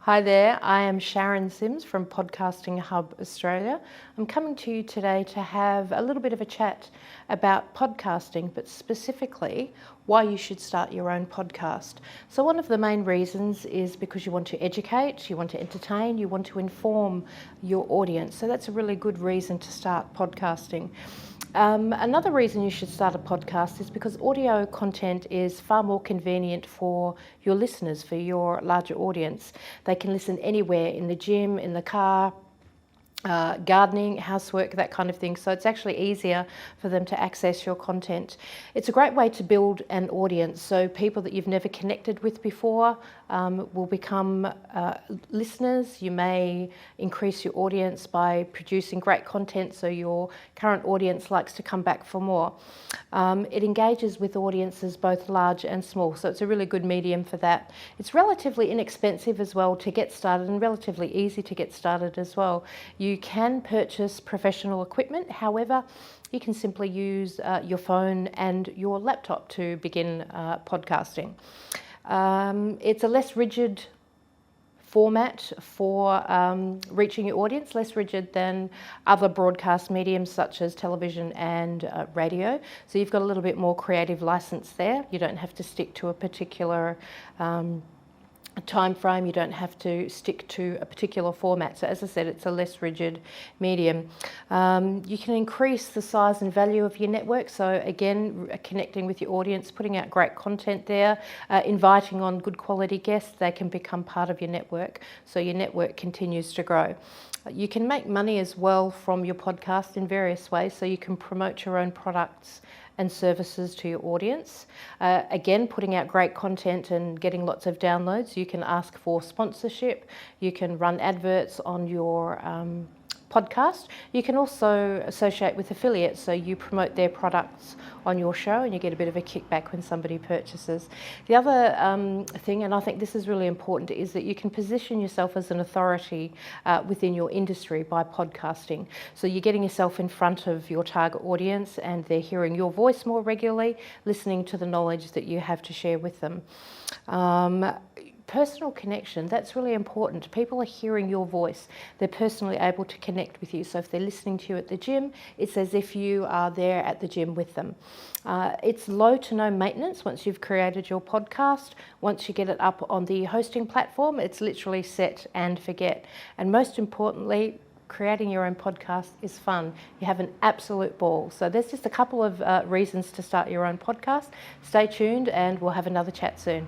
Hi there, I am Sharon Sims from Podcasting Hub Australia. I'm coming to you today to have a little bit of a chat about podcasting, but specifically why you should start your own podcast. So one of the main reasons is because you want to educate, you want to entertain, you want to inform your audience. So that's a really good reason to start podcasting. Another reason you should start a podcast is because audio content is far more convenient for your listeners, for your larger audience. They can listen anywhere, in the gym, in the car, gardening, housework, that kind of thing. So it's actually easier for them to access your content. It's a great way to build an audience. So people that you've never connected with before will become listeners. You may increase your audience by producing great content so your current audience likes to come back for more. It engages with audiences both large and small, so it's a really good medium for that. It's relatively inexpensive as well to get started and relatively easy to get started as well. You can purchase professional equipment, however, you can simply use your phone and your laptop to begin podcasting. It's a less rigid format for reaching your audience, less rigid than other broadcast mediums such as television and radio. So you've got a little bit more creative license there. You don't have to stick to a particular time frame, you don't have to stick to a particular format. So as I said, it's a less rigid medium. You can increase the size and value of your network. So again, connecting with your audience, putting out great content there, inviting on good quality guests, they can become part of your network. So your network continues to grow. You can make money as well from your podcast in various ways. So you can promote your own products and services to your audience. Again, putting out great content and getting lots of downloads. You can ask for sponsorship. You can run adverts on your podcast. You can also associate with affiliates, so you promote their products on your show and you get a bit of a kickback when somebody purchases. The other thing, and I think this is really important, is that you can position yourself as an authority within your industry by podcasting. So you're getting yourself in front of your target audience and they're hearing your voice more regularly, listening to the knowledge that you have to share with them. Personal connection, that's really important. People are hearing your voice. They're personally able to connect with you. So if they're listening to you at the gym, it's as if you are there at the gym with them. It's low to no maintenance once you've created your podcast. Once you get it up on the hosting platform, it's literally set and forget. And most importantly, creating your own podcast is fun. You have an absolute ball. So there's just a couple of reasons to start your own podcast. Stay tuned and we'll have another chat soon.